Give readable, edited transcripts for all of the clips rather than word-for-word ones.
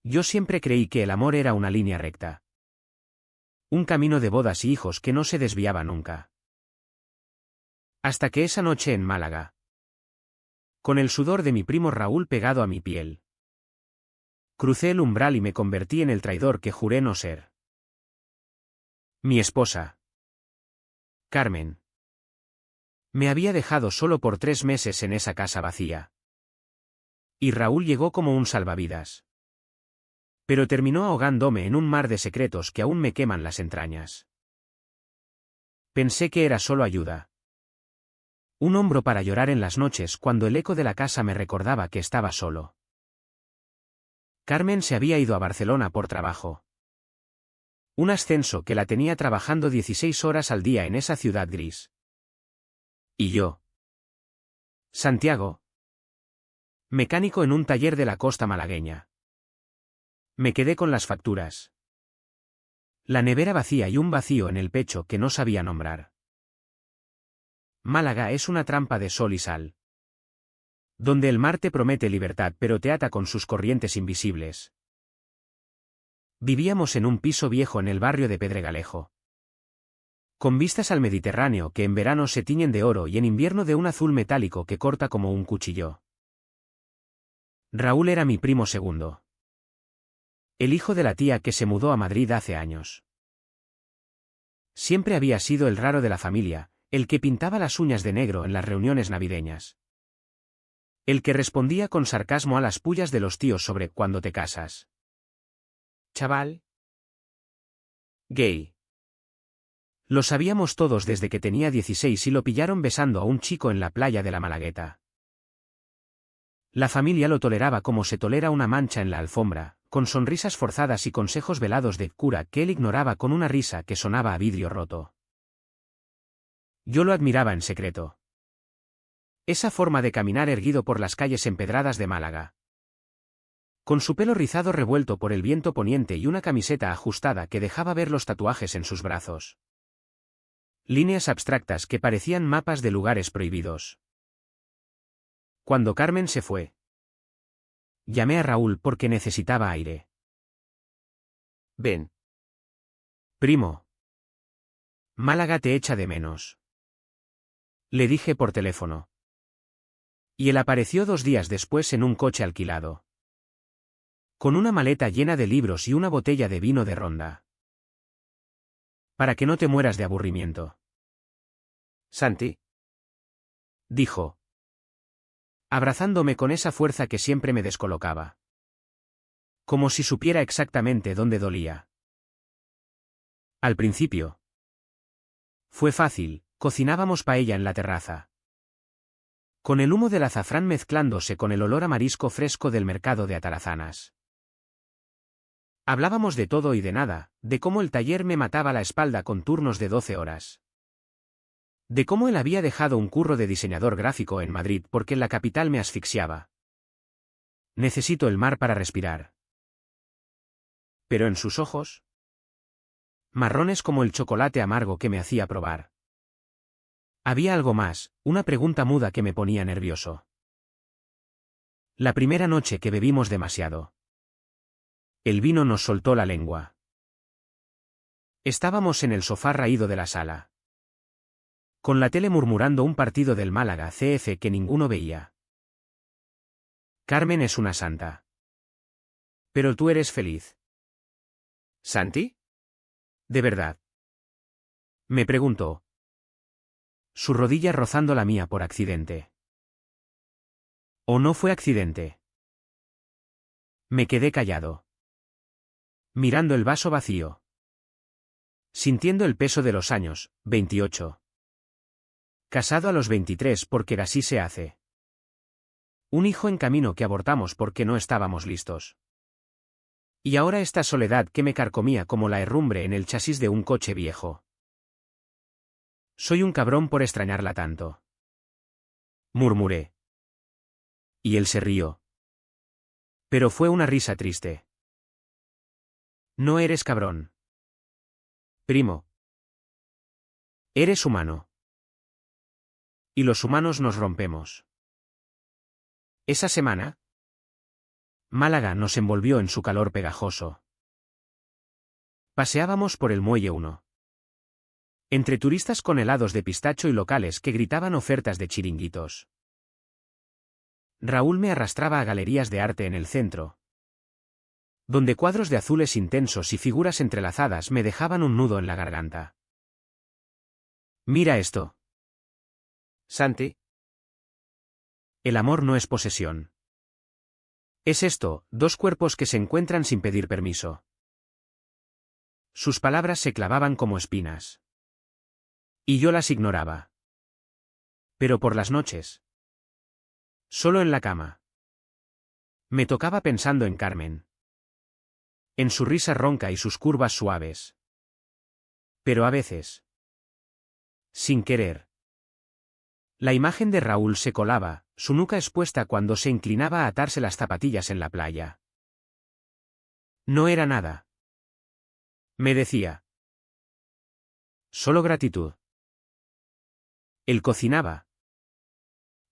Yo siempre creí que el amor era una línea recta. Un camino de bodas y hijos que no se desviaba nunca. Hasta que esa noche en Málaga. Con el sudor de mi primo Raúl pegado a mi piel. Crucé el umbral y me convertí en el traidor que juré no ser. Mi esposa. Carmen. Me había dejado solo por 3 meses en esa casa vacía. Y Raúl llegó como un salvavidas. Pero terminó ahogándome en un mar de secretos que aún me queman las entrañas. Pensé que era solo ayuda. Un hombro para llorar en las noches cuando el eco de la casa me recordaba que estaba solo. Carmen se había ido a Barcelona por trabajo. Un ascenso que la tenía trabajando 16 horas al día en esa ciudad gris. ¿Y yo? Santiago. Mecánico en un taller de la costa malagueña. Me quedé con las facturas. La nevera vacía y un vacío en el pecho que no sabía nombrar. Málaga es una trampa de sol y sal. Donde el mar te promete libertad pero te ata con sus corrientes invisibles. Vivíamos en un piso viejo en el barrio de Pedregalejo. Con vistas al Mediterráneo que en verano se tiñen de oro y en invierno de un azul metálico que corta como un cuchillo. Raúl era mi primo segundo. El hijo de la tía que se mudó a Madrid hace años. Siempre había sido el raro de la familia, el que pintaba las uñas de negro en las reuniones navideñas. El que respondía con sarcasmo a las pullas de los tíos sobre ¿cuándo te casas? Chaval. Gay. Lo sabíamos todos desde que tenía 16 y lo pillaron besando a un chico en la playa de la Malagueta. La familia lo toleraba como se tolera una mancha en la alfombra, con sonrisas forzadas y consejos velados de cura que él ignoraba con una risa que sonaba a vidrio roto. Yo lo admiraba en secreto. Esa forma de caminar erguido por las calles empedradas de Málaga. Con su pelo rizado revuelto por el viento poniente y una camiseta ajustada que dejaba ver los tatuajes en sus brazos. Líneas abstractas que parecían mapas de lugares prohibidos. Cuando Carmen se fue, llamé a Raúl porque necesitaba aire. Ven. Primo. Málaga te echa de menos. Le dije por teléfono. Y él apareció 2 días después en un coche alquilado. Con una maleta llena de libros y una botella de vino de ronda. Para que no te mueras de aburrimiento. Santi. Dijo. Abrazándome con esa fuerza que siempre me descolocaba. Como si supiera exactamente dónde dolía. Al principio. Fue fácil, cocinábamos paella en la terraza. Con el humo del azafrán mezclándose con el olor a marisco fresco del mercado de Atarazanas. Hablábamos de todo y de nada, de cómo el taller me mataba la espalda con turnos de 12 horas. De cómo él había dejado un curro de diseñador gráfico en Madrid porque en la capital me asfixiaba. Necesito el mar para respirar. Pero en sus ojos, marrones como el chocolate amargo que me hacía probar. Había algo más, una pregunta muda que me ponía nervioso. La primera noche que bebimos demasiado. El vino nos soltó la lengua. Estábamos en el sofá raído de la sala. Con la tele murmurando un partido del Málaga CF que ninguno veía. Carmen es una santa. Pero tú eres feliz. ¿Santi? ¿De verdad? Me preguntó. Su rodilla rozando la mía por accidente. ¿O no fue accidente? Me quedé callado. Mirando el vaso vacío. Sintiendo el peso de los años, 28. Casado a los 23 porque así se hace. Un hijo en camino que abortamos porque no estábamos listos. Y ahora esta soledad que me carcomía como la herrumbre en el chasis de un coche viejo. Soy un cabrón por extrañarla tanto. Murmuré. Y él se rió. Pero fue una risa triste. No eres cabrón. Primo. Eres humano. Y los humanos nos rompemos. Esa semana Málaga nos envolvió en su calor pegajoso. Paseábamos por el Muelle 1. Entre turistas con helados de pistacho y locales que gritaban ofertas de chiringuitos. Raúl me arrastraba a galerías de arte en el centro, donde cuadros de azules intensos y figuras entrelazadas me dejaban un nudo en la garganta. Mira esto. Santi. El amor no es posesión. Es esto, dos cuerpos que se encuentran sin pedir permiso. Sus palabras se clavaban como espinas. Y yo las ignoraba. Pero por las noches. Solo en la cama. Me tocaba pensando en Carmen. En su risa ronca y sus curvas suaves. Pero a veces. Sin querer. La imagen de Raúl se colaba, su nuca expuesta cuando se inclinaba a atarse las zapatillas en la playa. No era nada. Me decía. Solo gratitud. Él cocinaba.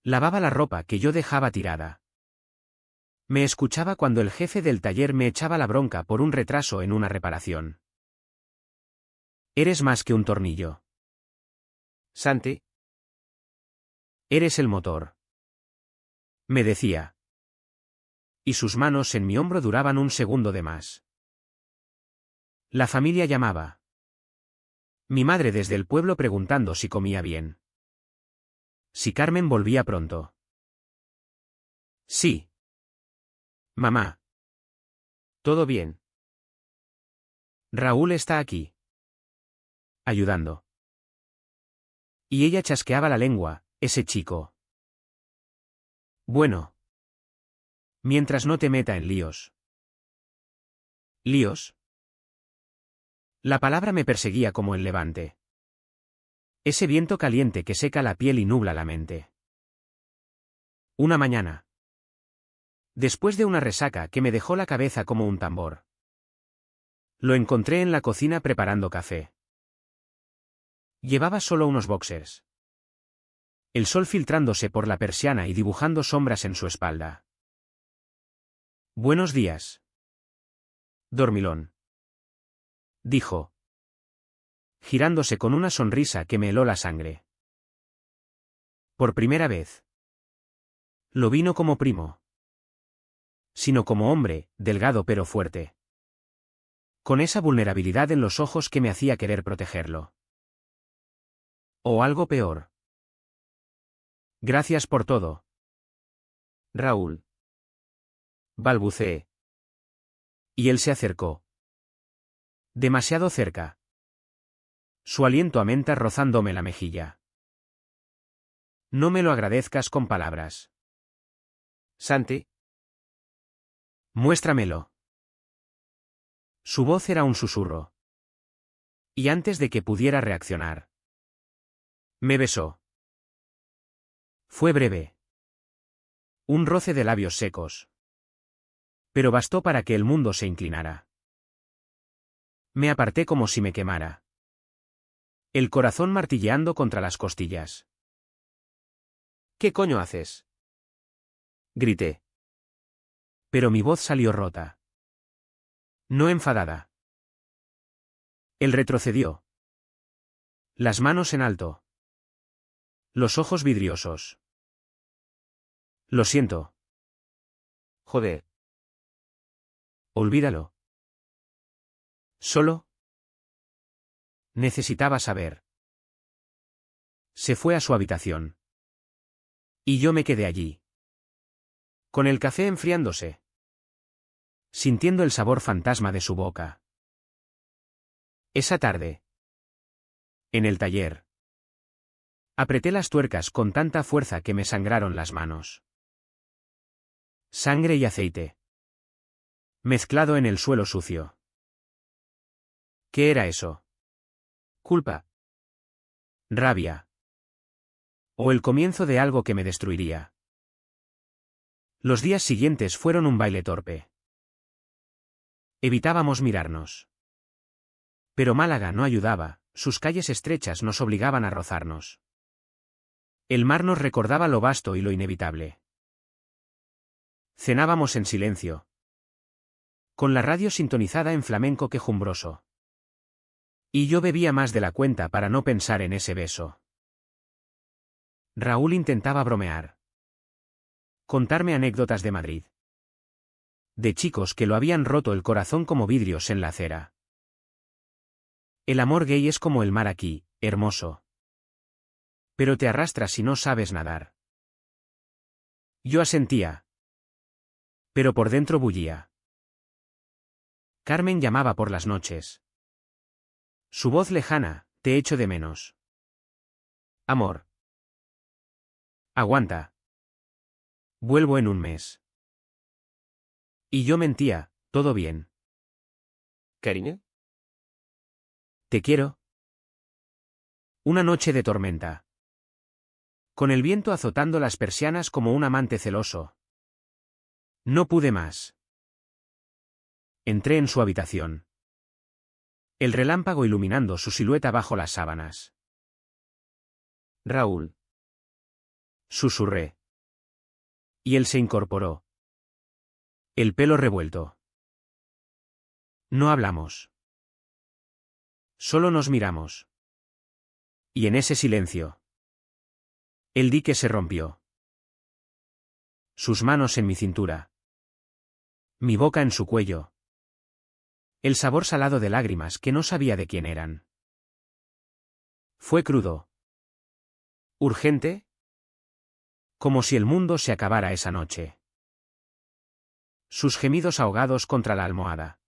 Lavaba la ropa que yo dejaba tirada. Me escuchaba cuando el jefe del taller me echaba la bronca por un retraso en una reparación. Eres más que un tornillo. Santi. Eres el motor. Me decía. Y sus manos en mi hombro duraban un segundo de más. La familia llamaba. Mi madre desde el pueblo preguntando si comía bien. Si Carmen volvía pronto. Sí. Mamá. Todo bien. Raúl está aquí. Ayudando. Y ella chasqueaba la lengua, ese chico. Bueno. Mientras no te meta en líos. ¿Líos? La palabra me perseguía como el levante. Ese viento caliente que seca la piel y nubla la mente. Una mañana. Después de una resaca que me dejó la cabeza como un tambor. Lo encontré en la cocina preparando café. Llevaba solo unos boxers. El sol filtrándose por la persiana y dibujando sombras en su espalda. Buenos días. Dormilón. Dijo. Girándose con una sonrisa que me heló la sangre. Por primera vez. Lo vi no como primo. Sino como hombre, delgado pero fuerte. Con esa vulnerabilidad en los ojos que me hacía querer protegerlo. O algo peor. Gracias por todo. Raúl. Balbuceé. Y él se acercó. Demasiado cerca. Su aliento a menta rozándome la mejilla. No me lo agradezcas con palabras. Santi. Muéstramelo. Su voz era un susurro. Y antes de que pudiera reaccionar. Me besó. Fue breve. Un roce de labios secos. Pero bastó para que el mundo se inclinara. Me aparté como si me quemara. El corazón martilleando contra las costillas. ¿Qué coño haces? Grité. Pero mi voz salió rota. No enfadada. Él retrocedió. Las manos en alto. Los ojos vidriosos. Lo siento. Joder. Olvídalo. Solo. Necesitaba saber. Se fue a su habitación. Y yo me quedé allí. Con el café enfriándose. Sintiendo el sabor fantasma de su boca. Esa tarde. En el taller. Apreté las tuercas con tanta fuerza que me sangraron las manos. Sangre y aceite. Mezclado en el suelo sucio. ¿Qué era eso? Culpa. Rabia. O el comienzo de algo que me destruiría. Los días siguientes fueron un baile torpe. Evitábamos mirarnos. Pero Málaga no ayudaba, sus calles estrechas nos obligaban a rozarnos. El mar nos recordaba lo vasto y lo inevitable. Cenábamos en silencio, con la radio sintonizada en flamenco quejumbroso. Y yo bebía más de la cuenta para no pensar en ese beso. Raúl intentaba bromear. Contarme anécdotas de Madrid. De chicos que lo habían roto el corazón como vidrios en la acera. El amor gay es como el mar aquí, hermoso. Pero te arrastras si no sabes nadar. Yo asentía. Pero por dentro bullía. Carmen llamaba por las noches. Su voz lejana, te echo de menos. Amor. Aguanta. Vuelvo en un mes. Y yo mentía, todo bien. ¿Karine? ¿Te quiero? Una noche de tormenta. Con el viento azotando las persianas como un amante celoso. No pude más. Entré en su habitación. El relámpago iluminando su silueta bajo las sábanas. Raúl. Susurré. Y él se incorporó. El pelo revuelto. No hablamos. Solo nos miramos. Y en ese silencio. El dique se rompió. Sus manos en mi cintura. Mi boca en su cuello. El sabor salado de lágrimas que no sabía de quién eran. Fue crudo. Urgente. Como si el mundo se acabara esa noche. Sus gemidos ahogados contra la almohada.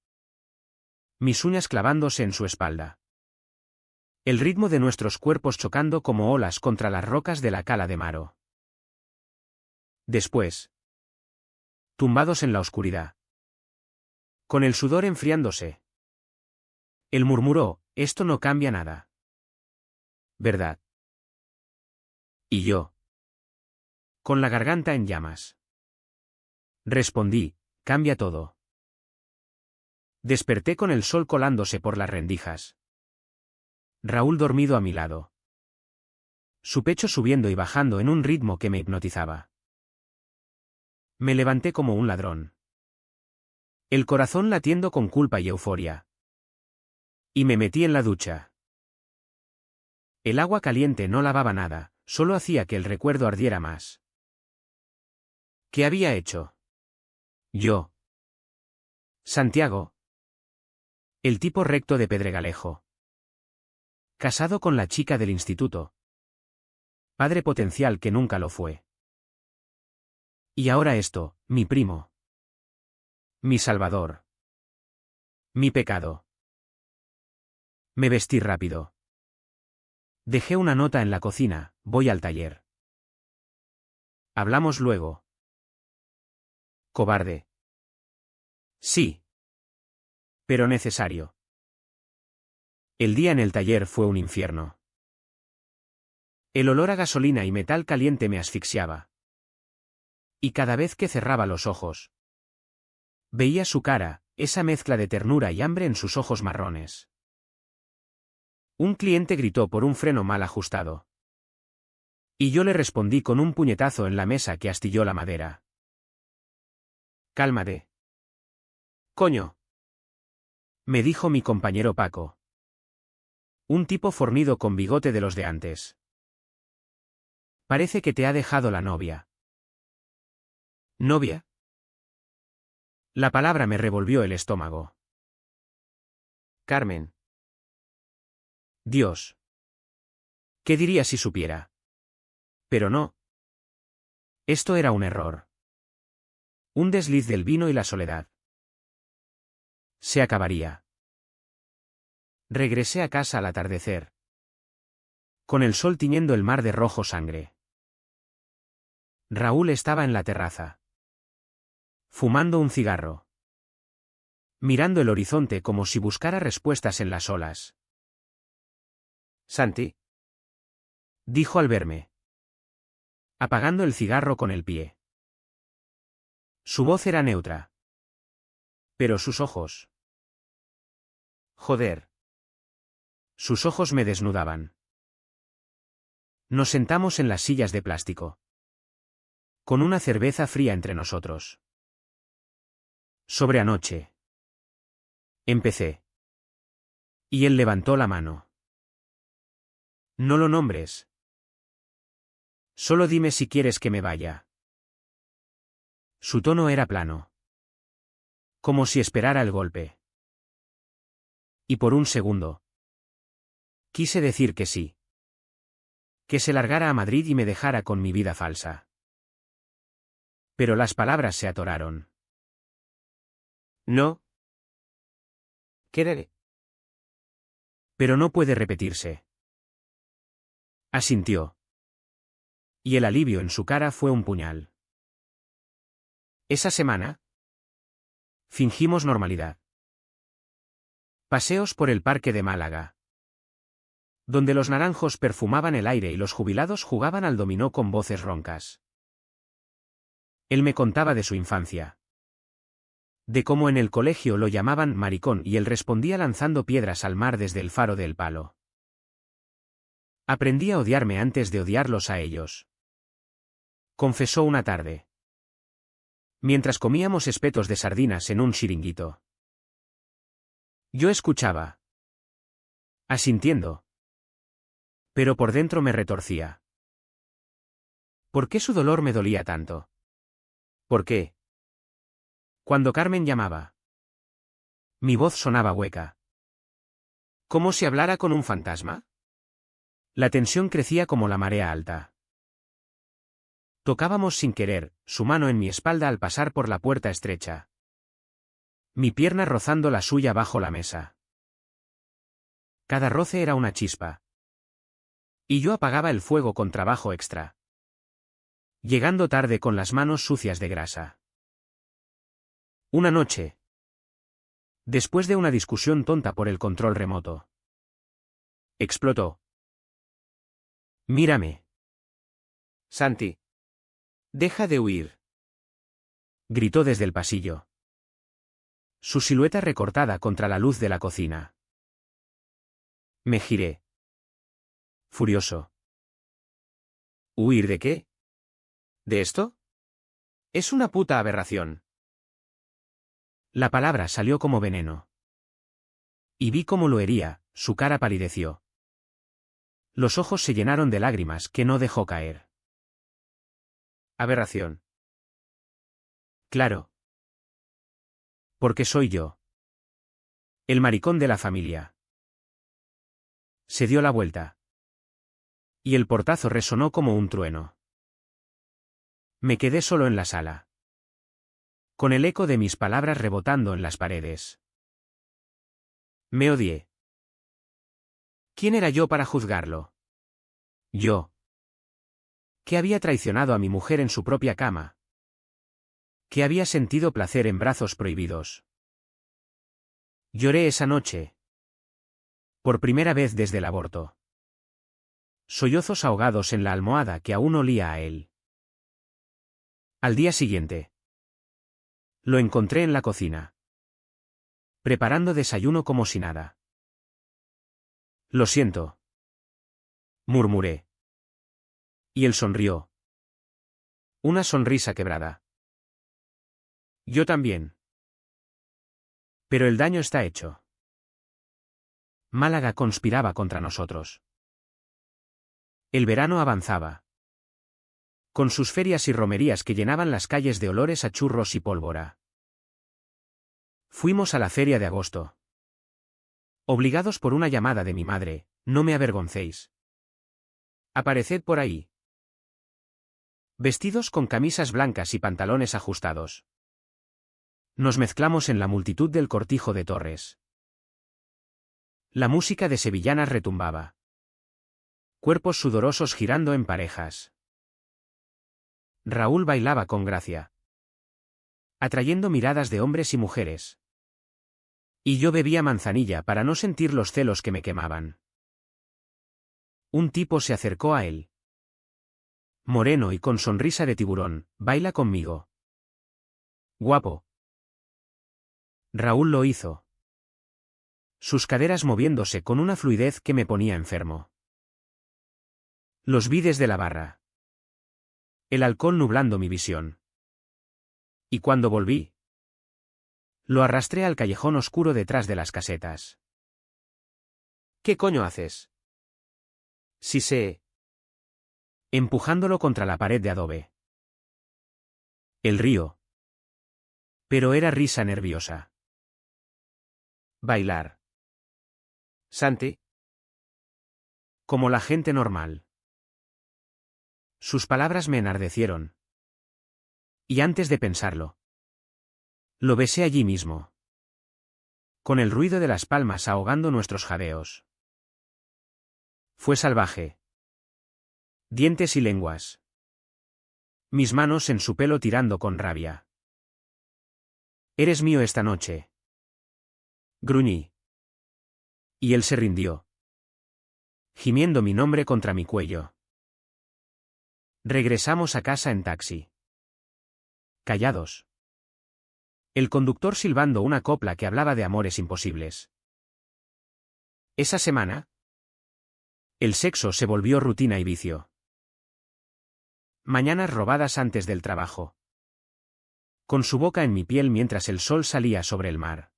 Mis uñas clavándose en su espalda. El ritmo de nuestros cuerpos chocando como olas contra las rocas de la cala de Maro. Después. Tumbados en la oscuridad. Con el sudor enfriándose. Él murmuró, esto no cambia nada. ¿Verdad? Y yo. Con la garganta en llamas. Respondí, cambia todo. Desperté con el sol colándose por las rendijas. Raúl dormido a mi lado. Su pecho subiendo y bajando en un ritmo que me hipnotizaba. Me levanté como un ladrón. El corazón latiendo con culpa y euforia. Y me metí en la ducha. El agua caliente no lavaba nada, solo hacía que el recuerdo ardiera más. ¿Qué había hecho? Yo. Santiago. El tipo recto de Pedregalejo. Casado con la chica del instituto. Padre potencial que nunca lo fue. Y ahora esto, mi primo. Mi salvador. Mi pecado. Me vestí rápido. Dejé una nota en la cocina, voy al taller. Hablamos luego. Cobarde. Sí. Pero necesario. El día en el taller fue un infierno. El olor a gasolina y metal caliente me asfixiaba. Y cada vez que cerraba los ojos, veía su cara, esa mezcla de ternura y hambre en sus ojos marrones. Un cliente gritó por un freno mal ajustado. Y yo le respondí con un puñetazo en la mesa que astilló la madera. Cálmate. Coño. Me dijo mi compañero Paco. Un tipo fornido con bigote de los de antes. Parece que te ha dejado la novia. ¿Novia? La palabra me revolvió el estómago. Carmen. Dios. ¿Qué diría si supiera? Pero no. Esto era un error. Un desliz del vino y la soledad. Se acabaría. Regresé a casa al atardecer. Con el sol tiñendo el mar de rojo sangre. Raúl estaba en la terraza. Fumando un cigarro. Mirando el horizonte como si buscara respuestas en las olas. Santi. Dijo al verme. Apagando el cigarro con el pie. Su voz era neutra. Pero sus ojos. Joder. Sus ojos me desnudaban. Nos sentamos en las sillas de plástico. Con una cerveza fría entre nosotros. Sobre anoche. Empecé. Y él levantó la mano. No lo nombres. Solo dime si quieres que me vaya. Su tono era plano. Como si esperara el golpe. Y por un segundo. Quise decir que sí. Que se largara a Madrid y me dejara con mi vida falsa. Pero las palabras se atoraron. No. Quereré. Pero no puede repetirse. Asintió. Y el alivio en su cara fue un puñal. Esa semana. Fingimos normalidad. Paseos por el parque de Málaga. Donde los naranjos perfumaban el aire y los jubilados jugaban al dominó con voces roncas. Él me contaba de su infancia. De cómo en el colegio lo llamaban maricón y él respondía lanzando piedras al mar desde el faro del Palo. Aprendí a odiarme antes de odiarlos a ellos. Confesó una tarde. Mientras comíamos espetos de sardinas en un chiringuito. Yo escuchaba. Asintiendo. Pero por dentro me retorcía. ¿Por qué su dolor me dolía tanto? ¿Por qué? Cuando Carmen llamaba. Mi voz sonaba hueca. ¿Como si hablara con un fantasma? La tensión crecía como la marea alta. Tocábamos sin querer, su mano en mi espalda al pasar por la puerta estrecha. Mi pierna rozando la suya bajo la mesa. Cada roce era una chispa. Y yo apagaba el fuego con trabajo extra. Llegando tarde con las manos sucias de grasa. Una noche. Después de una discusión tonta por el control remoto. Explotó. Mírame. Santi. Deja de huir. Gritó desde el pasillo. Su silueta recortada contra la luz de la cocina. Me giré. Furioso. ¿Huir de qué? ¿De esto? Es una puta aberración. La palabra salió como veneno. Y vi cómo lo hería, su cara palideció. Los ojos se llenaron de lágrimas que no dejó caer. Aberración. Claro. Porque soy yo. El maricón de la familia. Se dio la vuelta. Y el portazo resonó como un trueno. Me quedé solo en la sala. Con el eco de mis palabras rebotando en las paredes. Me odié. ¿Quién era yo para juzgarlo? Yo. Que había traicionado a mi mujer en su propia cama. Que había sentido placer en brazos prohibidos. Lloré esa noche. Por primera vez desde el aborto. Sollozos ahogados en la almohada que aún olía a él. Al día siguiente. Lo encontré en la cocina. Preparando desayuno como si nada. Lo siento. Murmuré. Y él sonrió. Una sonrisa quebrada. Yo también. Pero el daño está hecho. Málaga conspiraba contra nosotros. El verano avanzaba. Con sus ferias y romerías que llenaban las calles de olores a churros y pólvora. Fuimos a la feria de agosto. Obligados por una llamada de mi madre, no me avergoncéis. Apareced por ahí. Vestidos con camisas blancas y pantalones ajustados. Nos mezclamos en la multitud del cortijo de torres. La música de sevillanas retumbaba. Cuerpos sudorosos girando en parejas. Raúl bailaba con gracia. Atrayendo miradas de hombres y mujeres. Y yo bebía manzanilla para no sentir los celos que me quemaban. Un tipo se acercó a él. Moreno y con sonrisa de tiburón, baila conmigo. Guapo. Raúl lo hizo. Sus caderas moviéndose con una fluidez que me ponía enfermo. Los vi desde la barra. El alcohol nublando mi visión. Y cuando volví. Lo arrastré al callejón oscuro detrás de las casetas. ¿Qué coño haces? Sí sé. Empujándolo contra la pared de adobe. El río. Pero era risa nerviosa. Bailar. Santi. Como la gente normal. Sus palabras me enardecieron. Y antes de pensarlo, lo besé allí mismo. Con el ruido de las palmas ahogando nuestros jadeos. Fue salvaje. Dientes y lenguas. Mis manos en su pelo tirando con rabia. Eres mío esta noche. Gruñí. Y él se rindió. Gimiendo mi nombre contra mi cuello. Regresamos a casa en taxi. Callados. El conductor silbando una copla que hablaba de amores imposibles. Esa semana, el sexo se volvió rutina y vicio. Mañanas robadas antes del trabajo. Con su boca en mi piel mientras el sol salía sobre el mar.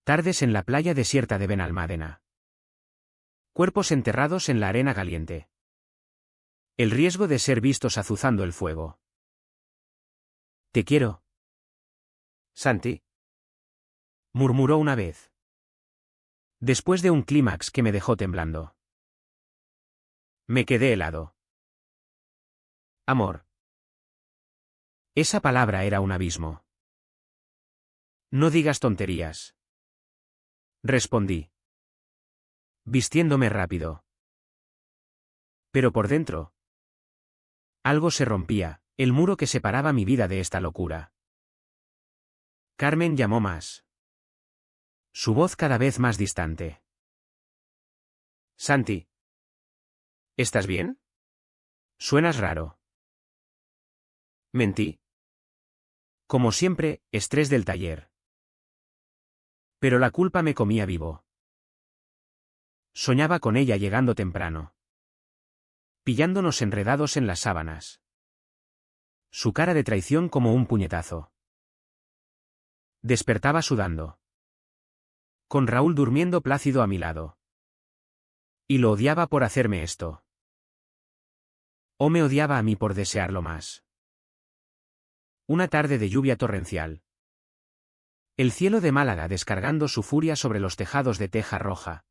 Tardes en la playa desierta de Benalmádena. Cuerpos enterrados en la arena caliente. El riesgo de ser vistos azuzando el fuego. Te quiero. Santi. Murmuró una vez. Después de un clímax que me dejó temblando. Me quedé helado. Amor. Esa palabra era un abismo. No digas tonterías. Respondí. Vistiéndome rápido. Pero por dentro. Algo se rompía, el muro que separaba mi vida de esta locura. Carmen llamó más. Su voz cada vez más distante. Santi. ¿Estás bien? Suenas raro. Mentí. Como siempre, estrés del taller. Pero la culpa me comía vivo. Soñaba con ella llegando temprano. Pillándonos enredados en las sábanas. Su cara de traición como un puñetazo. Despertaba sudando. Con Raúl durmiendo plácido a mi lado. Y lo odiaba por hacerme esto. O me odiaba a mí por desearlo más. Una tarde de lluvia torrencial. El cielo de Málaga descargando su furia sobre los tejados de teja roja.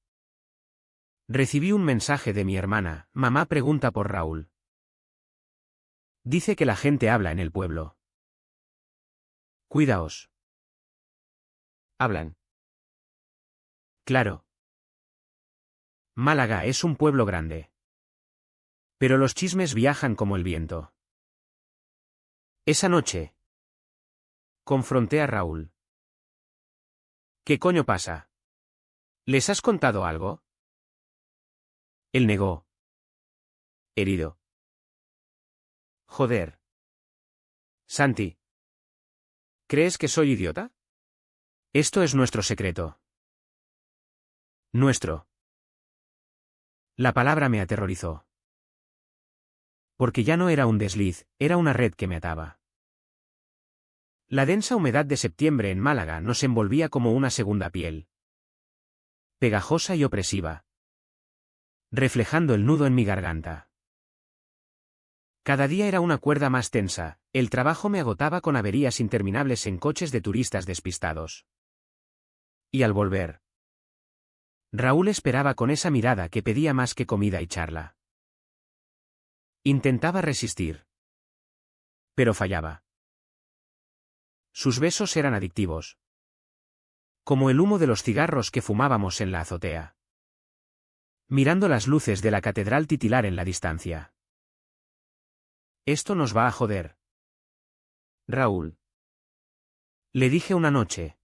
Recibí un mensaje de mi hermana, mamá pregunta por Raúl. Dice que la gente habla en el pueblo. Cuidaos. Hablan. Claro. Málaga es un pueblo grande. Pero los chismes viajan como el viento. Esa noche. Confronté a Raúl. ¿Qué coño pasa? ¿Les has contado algo? Él negó. Herido. Joder. Santi. ¿Crees que soy idiota? Esto es nuestro secreto. Nuestro. La palabra me aterrorizó. Porque ya no era un desliz, era una red que me ataba. La densa humedad de septiembre en Málaga nos envolvía como una segunda piel. Pegajosa y opresiva. Reflejando el nudo en mi garganta. Cada día era una cuerda más tensa, el trabajo me agotaba con averías interminables en coches de turistas despistados. Y al volver. Raúl esperaba con esa mirada que pedía más que comida y charla. Intentaba resistir. Pero fallaba. Sus besos eran adictivos. Como el humo de los cigarros que fumábamos en la azotea. Mirando las luces de la catedral titilar en la distancia. Esto nos va a joder. Raúl. Le dije una noche.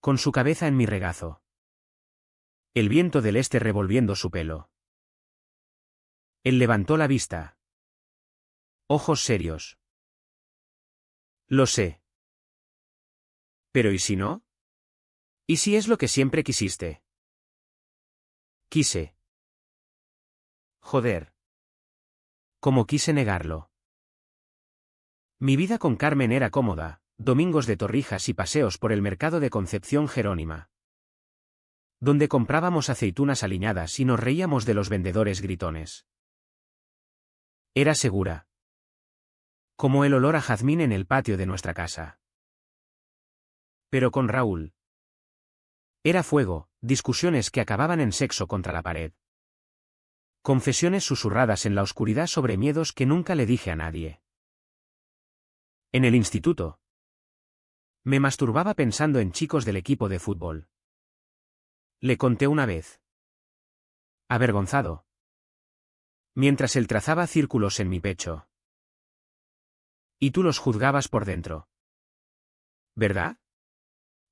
Con su cabeza en mi regazo. El viento del este revolviendo su pelo. Él levantó la vista. Ojos serios. Lo sé. Pero ¿y si no? ¿Y si es lo que siempre quisiste? Quise. Joder. Como quise negarlo. Mi vida con Carmen era cómoda, domingos de torrijas y paseos por el mercado de Concepción Jerónima, donde comprábamos aceitunas aliñadas y nos reíamos de los vendedores gritones. Era segura, como el olor a jazmín en el patio de nuestra casa. Pero con Raúl era fuego, discusiones que acababan en sexo contra la pared. Confesiones susurradas en la oscuridad sobre miedos que nunca le dije a nadie. En el instituto, me masturbaba pensando en chicos del equipo de fútbol. Le conté una vez. Avergonzado. Mientras él trazaba círculos en mi pecho. Y tú los juzgabas por dentro. ¿Verdad?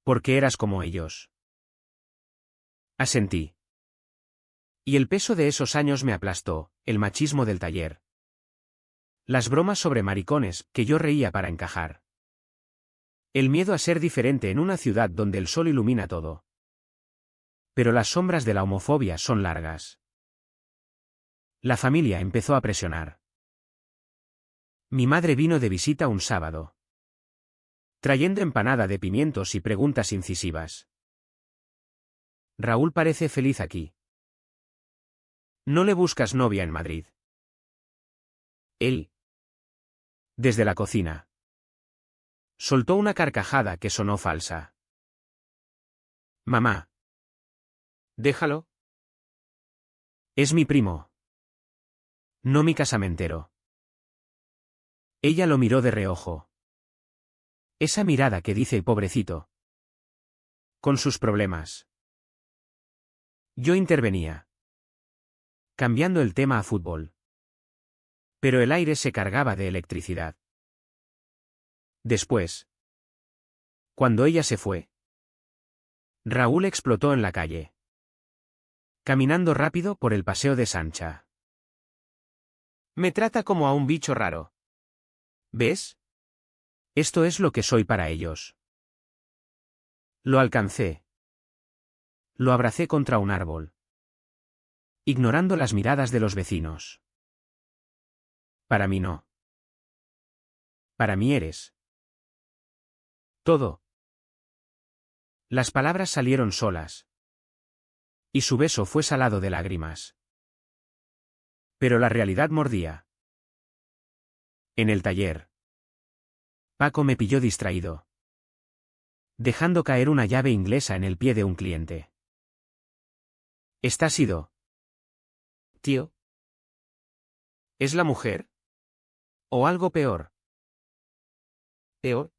Porque eras como ellos. Asentí. Y el peso de esos años me aplastó, el machismo del taller. Las bromas sobre maricones, que yo reía para encajar. El miedo a ser diferente en una ciudad donde el sol ilumina todo. Pero las sombras de la homofobia son largas. La familia empezó a presionar. Mi madre vino de visita un sábado, trayendo empanada de pimientos y preguntas incisivas. Raúl parece feliz aquí. ¿No le buscas novia en Madrid? Él. Desde la cocina. Soltó una carcajada que sonó falsa. Mamá. Déjalo. Es mi primo. No mi casamentero. Ella lo miró de reojo. Esa mirada que dice pobrecito. Con sus problemas. Yo intervenía, cambiando el tema a fútbol. Pero el aire se cargaba de electricidad. Después, cuando ella se fue, Raúl explotó en la calle, caminando rápido por el paseo de Sancha. Me trata como a un bicho raro. ¿Ves? Esto es lo que soy para ellos. Lo alcancé. Lo abracé contra un árbol, ignorando las miradas de los vecinos. Para mí no. Para mí eres todo. Las palabras salieron solas. Y su beso fue salado de lágrimas. Pero la realidad mordía. En el taller, Paco me pilló distraído, dejando caer una llave inglesa en el pie de un cliente. ¿Estás ido? Tío. ¿Es la mujer? ¿O algo peor? ¿Peor?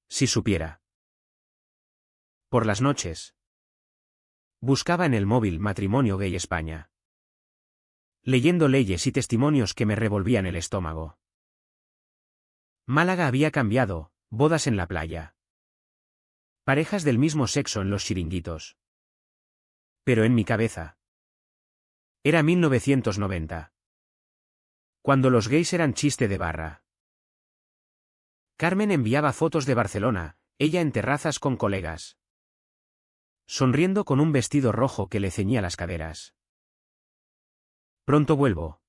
Si supiera. Por las noches, buscaba en el móvil Matrimonio Gay España, leyendo leyes y testimonios que me revolvían el estómago. Málaga había cambiado, bodas en la playa. Parejas del mismo sexo en los chiringuitos. Pero en mi cabeza. Era 1990. Cuando los gays eran chiste de barra. Carmen enviaba fotos de Barcelona, ella en terrazas con colegas, sonriendo con un vestido rojo que le ceñía las caderas. Pronto vuelvo.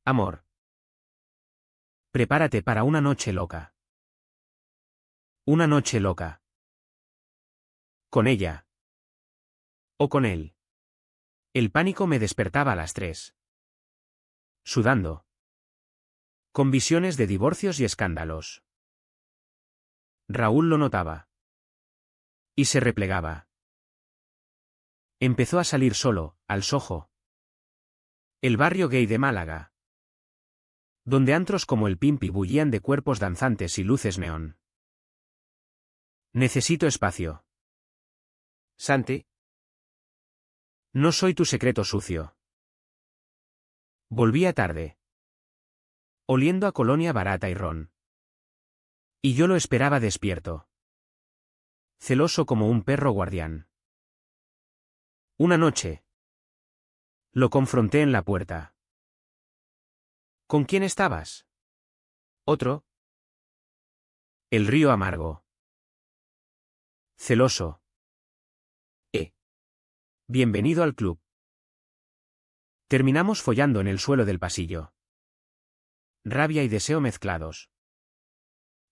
Amor. Prepárate para una noche loca. Una noche loca. Con ella. O con él. El pánico me despertaba a las 3. Sudando. Con visiones de divorcios y escándalos. Raúl lo notaba. Y se replegaba. Empezó a salir solo, al Soho, el barrio gay de Málaga, donde antros como el Pimpi bullían de cuerpos danzantes y luces neón. Necesito espacio. Santi. No soy tu secreto sucio. Volvía tarde, oliendo a colonia barata y ron. Y yo lo esperaba despierto, celoso como un perro guardián. Una noche, lo confronté en la puerta. ¿Con quién estabas? ¿Otro? El río amargo. Celoso. Bienvenido al club. Terminamos follando en el suelo del pasillo. Rabia y deseo mezclados.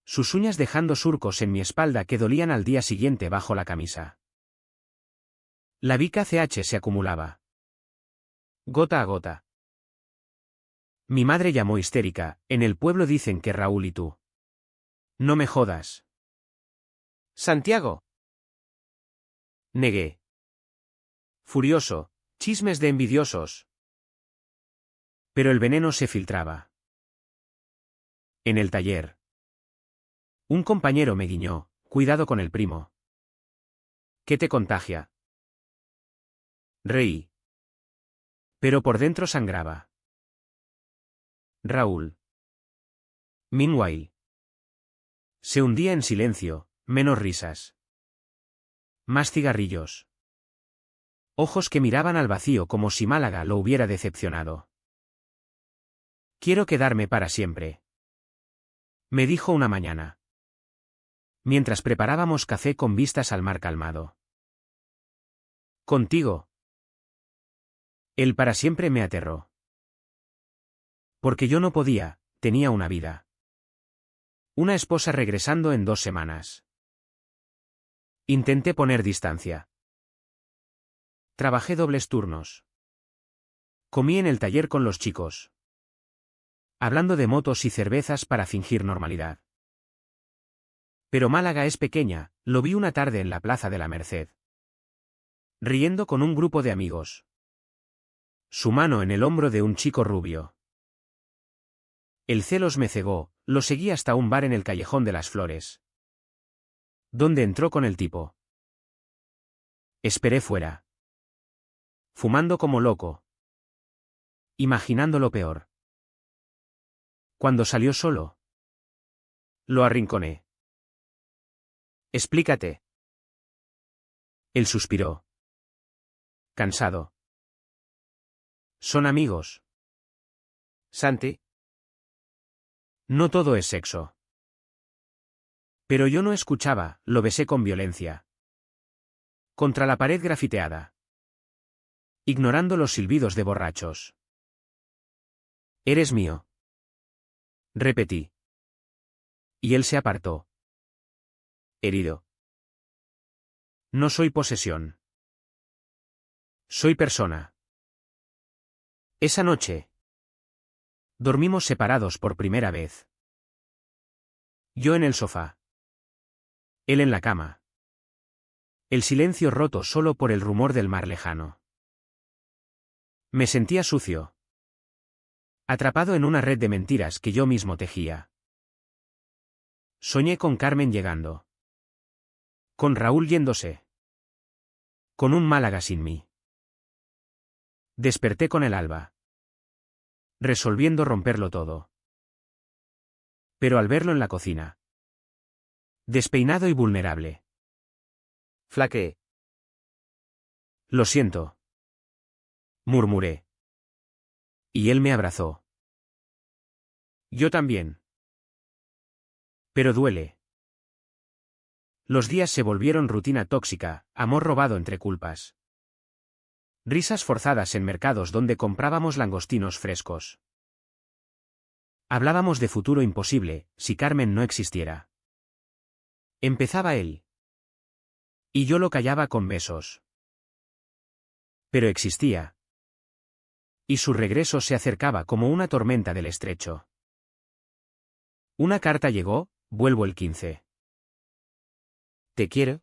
sus uñas dejando surcos en mi espalda que dolían al día siguiente bajo la camisa. La bica CH se acumulaba. Gota a gota. Mi madre llamó histérica, en el pueblo dicen que Raúl y tú. No me jodas. Santiago. Negué. Furioso, chismes de envidiosos. Pero el veneno se filtraba. En el taller. Un compañero me guiñó, cuidado con el primo. ¿Qué te contagia? Reí. Pero por dentro sangraba. Raúl. Meanwhile. Se hundía en silencio, menos risas. Más cigarrillos. Ojos que miraban al vacío como si Málaga lo hubiera decepcionado. Quiero quedarme para siempre. Me dijo una mañana. Mientras preparábamos café con vistas al mar calmado. Contigo. El para siempre me aterró. Porque yo no podía, tenía una vida. Una esposa regresando en 2 semanas. Intenté poner distancia. Trabajé dobles turnos. Comí en el taller con los chicos. Hablando de motos y cervezas para fingir normalidad. Pero Málaga es pequeña, lo vi una tarde en la Plaza de la Merced. Riendo con un grupo de amigos. Su mano en el hombro de un chico rubio. El celos me cegó, lo seguí hasta un bar en el Callejón de las Flores. ¿Dónde entró con el tipo? Esperé fuera. Fumando como loco. Imaginando lo peor. Cuando salió solo. Lo arrinconé. Explícate. Él suspiró. Cansado. Son amigos. Santi. No todo es sexo. Pero yo no escuchaba, lo besé con violencia. Contra la pared grafiteada. Ignorando los silbidos de borrachos. Eres mío. Repetí. Y él se apartó. Herido. No soy posesión. Soy persona. Esa noche. Dormimos separados por primera vez. Yo en el sofá. Él en la cama. El silencio roto solo por el rumor del mar lejano. Me sentía sucio. Atrapado en una red de mentiras que yo mismo tejía. Soñé con Carmen llegando. Con Raúl yéndose. Con un Málaga sin mí. Desperté con el alba. Resolviendo romperlo todo. Pero al verlo en la cocina. Despeinado y vulnerable. Flaqueé. Lo siento. Murmuré. Y él me abrazó. Yo también. Pero duele. Los días se volvieron rutina tóxica, amor robado entre culpas. Risas forzadas en mercados donde comprábamos langostinos frescos. Hablábamos de futuro imposible, si Carmen no existiera. Empezaba él. Y yo lo callaba con besos. Pero existía. Y su regreso se acercaba como una tormenta del estrecho. Una carta llegó, vuelvo el 15. ¿Te quiero?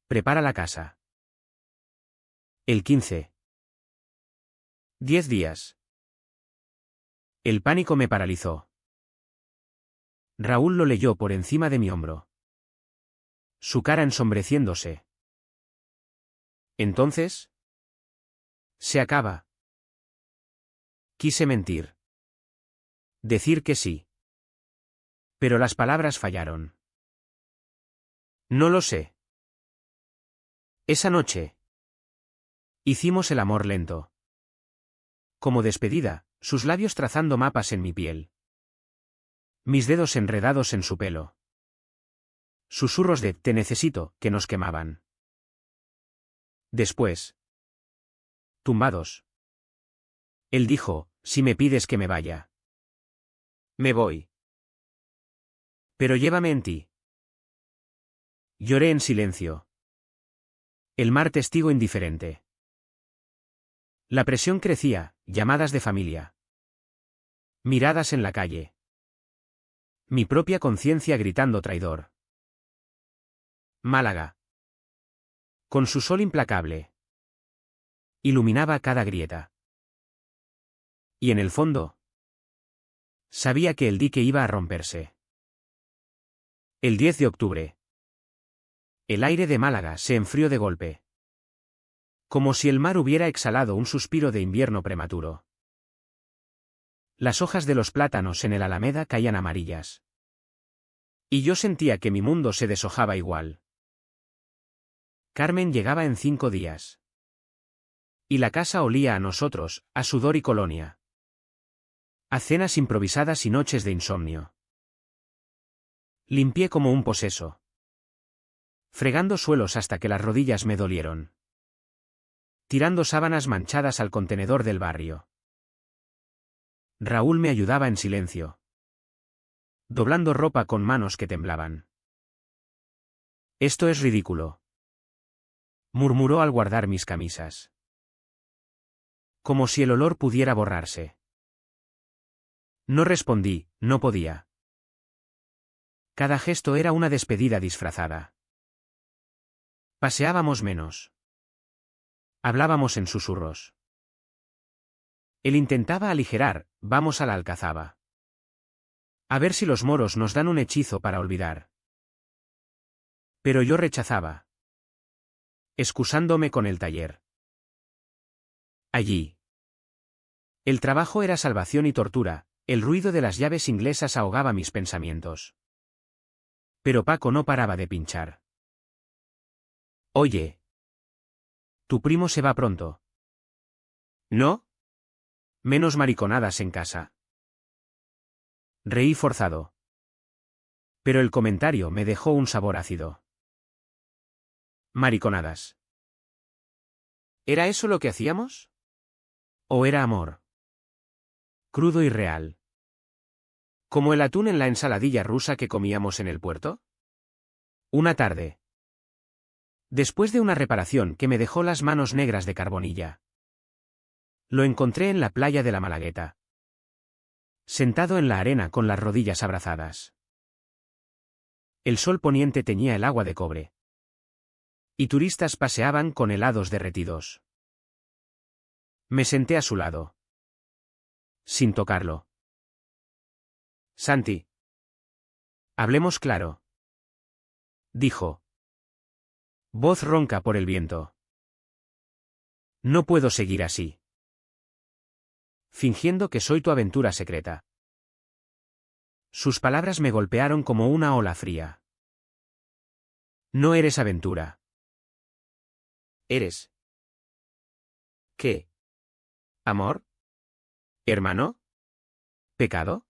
Prepara la casa. El 15. 10 días. El pánico me paralizó. Raúl lo leyó por encima de mi hombro. Su cara ensombreciéndose. Entonces. Se acaba. Quise mentir. Decir que sí. Pero las palabras fallaron. No lo sé. Esa noche. Hicimos el amor lento. Como despedida, sus labios trazando mapas en mi piel. Mis dedos enredados en su pelo. Susurros de "te necesito" que nos quemaban. Después. Tumbados. Él dijo, si me pides que me vaya. Me voy. Pero llévame en ti. Lloré en silencio. El mar testigo indiferente. La presión crecía, llamadas de familia. Miradas en la calle. Mi propia conciencia gritando traidor. Málaga. Con su sol implacable. Iluminaba cada grieta. Y en el fondo, sabía que el dique iba a romperse. El 10 de octubre. El aire de Málaga se enfrió de golpe. Como si el mar hubiera exhalado un suspiro de invierno prematuro. Las hojas de los plátanos en el Alameda caían amarillas. Y yo sentía que mi mundo se deshojaba igual. Carmen llegaba en 5 días. Y la casa olía a nosotros, a sudor y colonia. A cenas improvisadas y noches de insomnio. Limpié como un poseso. Fregando suelos hasta que las rodillas me dolieron. Tirando sábanas manchadas al contenedor del barrio. Raúl me ayudaba en silencio. Doblando ropa con manos que temblaban. Esto es ridículo. Murmuró al guardar mis camisas. Como si el olor pudiera borrarse. No respondí, no podía. Cada gesto era una despedida disfrazada. Paseábamos menos. Hablábamos en susurros. Él intentaba aligerar, vamos a la Alcazaba. A ver si los moros nos dan un hechizo para olvidar. Pero yo rechazaba. Excusándome con el taller. Allí. El trabajo era salvación y tortura, el ruido de las llaves inglesas ahogaba mis pensamientos. Pero Paco no paraba de pinchar. Oye. Tu primo se va pronto. ¿No? Menos mariconadas en casa. Reí forzado. Pero el comentario me dejó un sabor ácido. Mariconadas. ¿Era eso lo que hacíamos? ¿O era amor? Crudo y real. ¿Como el atún en la ensaladilla rusa que comíamos en el puerto? Una tarde. Después de una reparación que me dejó las manos negras de carbonilla. Lo encontré en la playa de la Malagueta. Sentado en la arena con las rodillas abrazadas. El sol poniente teñía el agua de cobre. Y turistas paseaban con helados derretidos. Me senté a su lado. Sin tocarlo. Santi. Hablemos claro. Dijo. Voz ronca por el viento. No puedo seguir así. Fingiendo que soy tu aventura secreta. Sus palabras me golpearon como una ola fría. No eres aventura. Eres. ¿Qué? ¿Amor? ¿Hermano? ¿Pecado?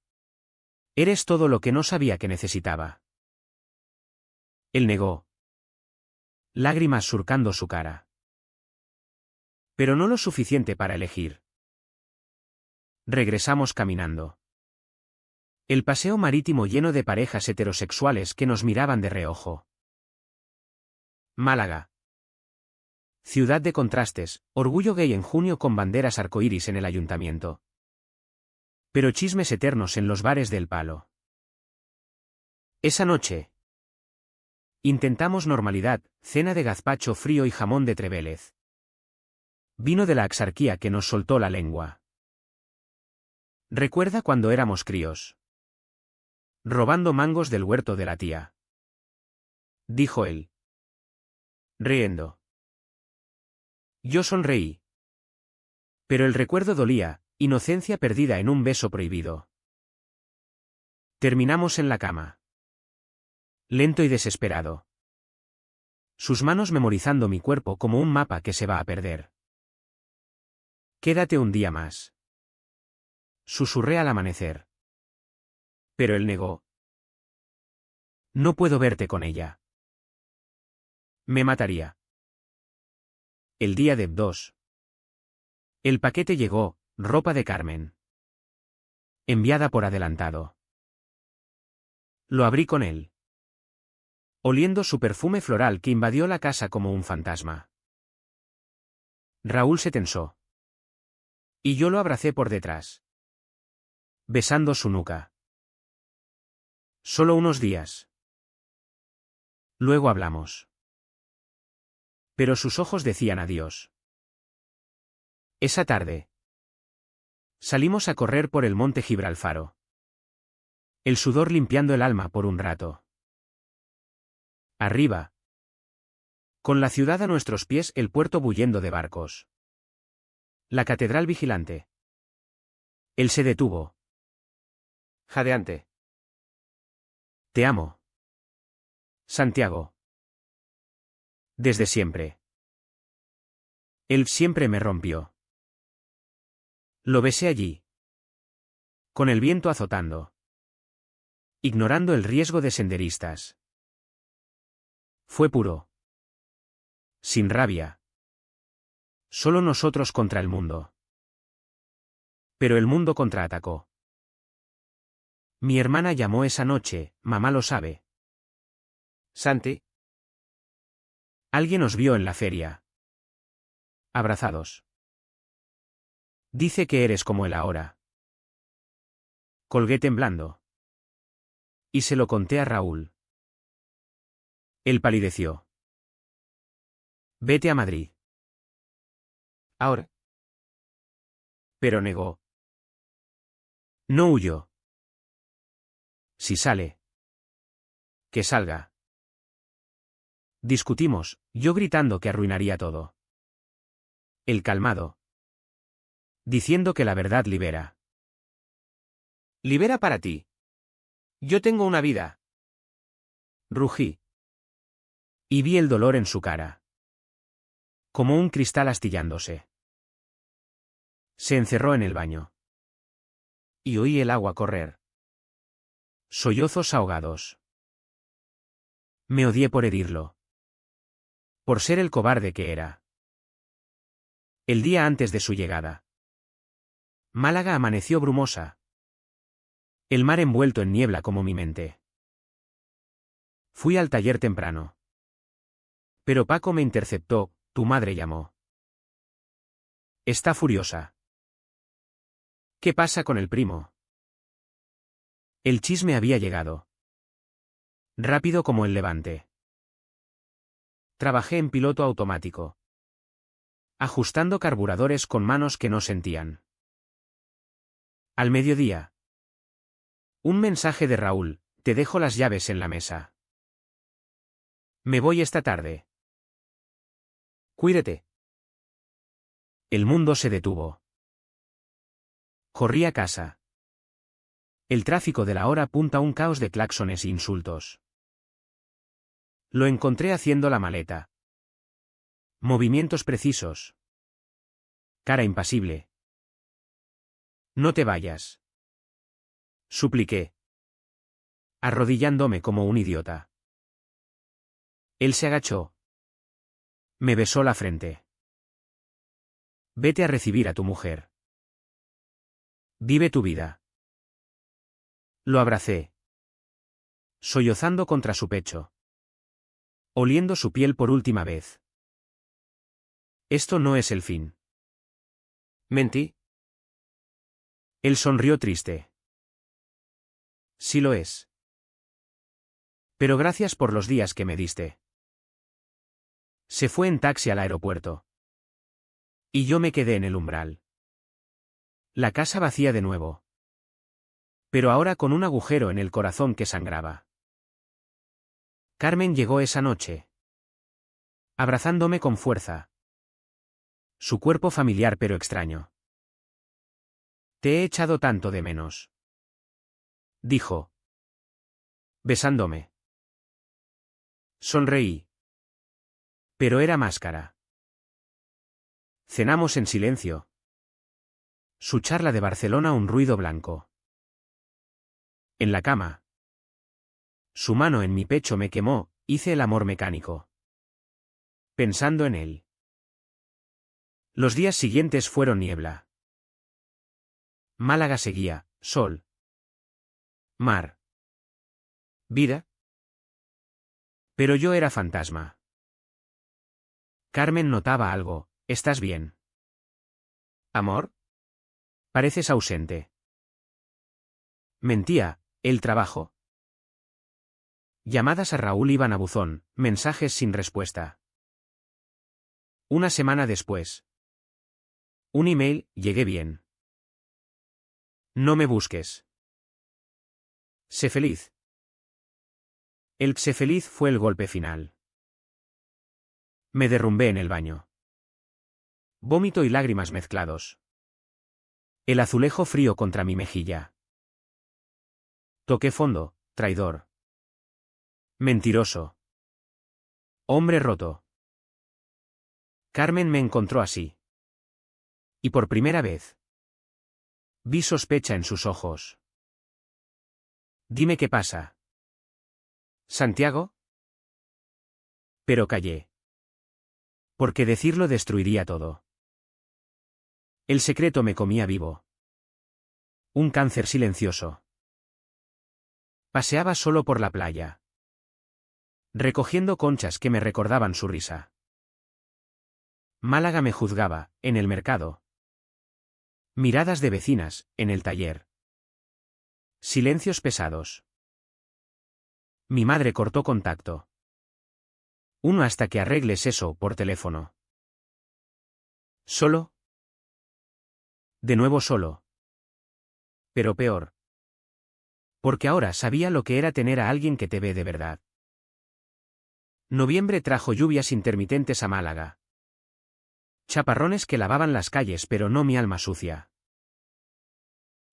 Eres todo lo que no sabía que necesitaba. Él negó. Lágrimas surcando su cara. Pero no lo suficiente para elegir. Regresamos caminando. El paseo marítimo lleno de parejas heterosexuales que nos miraban de reojo. Málaga. Ciudad de contrastes, orgullo gay en junio con banderas arcoíris en el ayuntamiento. Pero chismes eternos en los bares del Palo. Esa noche. Intentamos normalidad, cena de gazpacho frío y jamón de Trevélez. Vino de la axarquía que nos soltó la lengua. Recuerda cuando éramos críos. Robando mangos del huerto de la tía. Dijo él. Riendo. Yo sonreí. Pero el recuerdo dolía, inocencia perdida en un beso prohibido. Terminamos en la cama. Lento y desesperado. Sus manos memorizando mi cuerpo como un mapa que se va a perder. Quédate un día más. Susurré al amanecer. Pero él negó. No puedo verte con ella. Me mataría. El día de 2. El paquete llegó, ropa de Carmen. Enviada por adelantado. Lo abrí con él, oliendo su perfume floral que invadió la casa como un fantasma. Raúl se tensó. Y yo lo abracé por detrás, besando su nuca. Solo unos días. Luego hablamos. Pero sus ojos decían adiós. Esa tarde salimos a correr por el monte Gibralfaro. El sudor limpiando el alma por un rato. Arriba, con la ciudad a nuestros pies, el puerto bullendo de barcos. La catedral vigilante. Él se detuvo. Jadeante. Te amo, Santiago. Desde siempre. Él siempre me rompió. Lo besé allí, con el viento azotando, ignorando el riesgo de senderistas. Fue puro. Sin rabia. Solo nosotros contra el mundo. Pero el mundo contraatacó. Mi hermana llamó esa noche, mamá lo sabe. Santi. Alguien os vio en la feria. Abrazados. Dice que eres como él ahora. Colgué temblando. Y se lo conté a Raúl. Él palideció. Vete a Madrid. Ahora. Pero negó. No huyó. Si sale. Que salga. Discutimos, yo gritando que arruinaría todo. Él calmado. Diciendo que la verdad libera. Libera para ti. Yo tengo una vida. Rugí. Y vi el dolor en su cara. Como un cristal astillándose. Se encerró en el baño. Y oí el agua correr. Sollozos ahogados. Me odié por herirlo. Por ser el cobarde que era. El día antes de su llegada. Málaga amaneció brumosa. El mar envuelto en niebla como mi mente. Fui al taller temprano. Pero Paco me interceptó, tu madre llamó. Está furiosa. ¿Qué pasa con el primo? El chisme había llegado. Rápido como el levante. Trabajé en piloto automático. Ajustando carburadores con manos que no sentían. Al mediodía. Un mensaje de Raúl, te dejo las llaves en la mesa. Me voy esta tarde. Cuídate. El mundo se detuvo. Corrí a casa. El tráfico de la hora punta un caos de claxones e insultos. Lo encontré haciendo la maleta. Movimientos precisos. Cara impasible. No te vayas. Supliqué. Arrodillándome como un idiota. Él se agachó. Me besó la frente. Vete a recibir a tu mujer. Vive tu vida. Lo abracé. Sollozando contra su pecho. Oliendo su piel por última vez. Esto no es el fin. ¿Mentí? Él sonrió triste. Sí lo es. Pero gracias por los días que me diste. Se fue en taxi al aeropuerto. Y yo me quedé en el umbral. La casa vacía de nuevo. Pero ahora con un agujero en el corazón que sangraba. Carmen llegó esa noche. Abrazándome con fuerza. Su cuerpo familiar pero extraño. Te he echado tanto de menos. Dijo. Besándome. Sonreí. Pero era máscara. Cenamos en silencio. Su charla de Barcelona un ruido blanco. En la cama. Su mano en mi pecho me quemó, hice el amor mecánico. Pensando en él. Los días siguientes fueron niebla. Málaga seguía, sol. Mar. Vida. Pero yo era fantasma. Carmen notaba algo. ¿Estás bien? Amor. Pareces ausente. Mentía, el trabajo. Llamadas a Raúl iban a buzón, mensajes sin respuesta. Una semana después. Un email, llegué bien. No me busques. Sé feliz. El sé feliz fue el golpe final. Me derrumbé en el baño. Vómito y lágrimas mezclados. El azulejo frío contra mi mejilla. Toqué fondo, traidor. Mentiroso. Hombre roto. Carmen me encontró así. Y por primera vez. Vi sospecha en sus ojos. Dime qué pasa. ¿Santiago? Pero callé. Porque decirlo destruiría todo. El secreto me comía vivo. Un cáncer silencioso. Paseaba solo por la playa. Recogiendo conchas que me recordaban su risa. Málaga me juzgaba, en el mercado. Miradas de vecinas, en el taller. Silencios pesados. Mi madre cortó contacto. Uno hasta que arregles eso por teléfono. ¿Solo? De nuevo solo. Pero peor. Porque ahora sabía lo que era tener a alguien que te ve de verdad. Noviembre trajo lluvias intermitentes a Málaga. Chaparrones que lavaban las calles pero no mi alma sucia.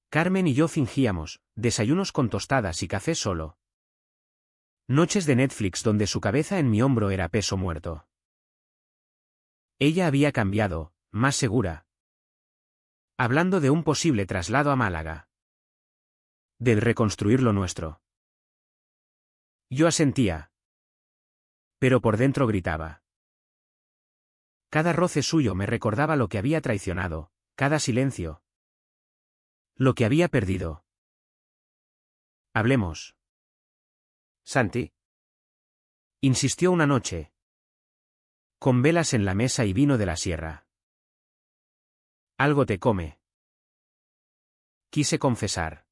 Carmen y yo fingíamos, desayunos con tostadas y café solo. Noches de Netflix donde su cabeza en mi hombro era peso muerto. Ella había cambiado, más segura. Hablando de un posible traslado a Málaga. De reconstruir lo nuestro. Yo asentía. Pero por dentro gritaba. Cada roce suyo me recordaba lo que había traicionado, cada silencio. Lo que había perdido. Hablemos. Santi. Insistió una noche. Con velas en la mesa y vino de la sierra. Algo te come. Quise confesar.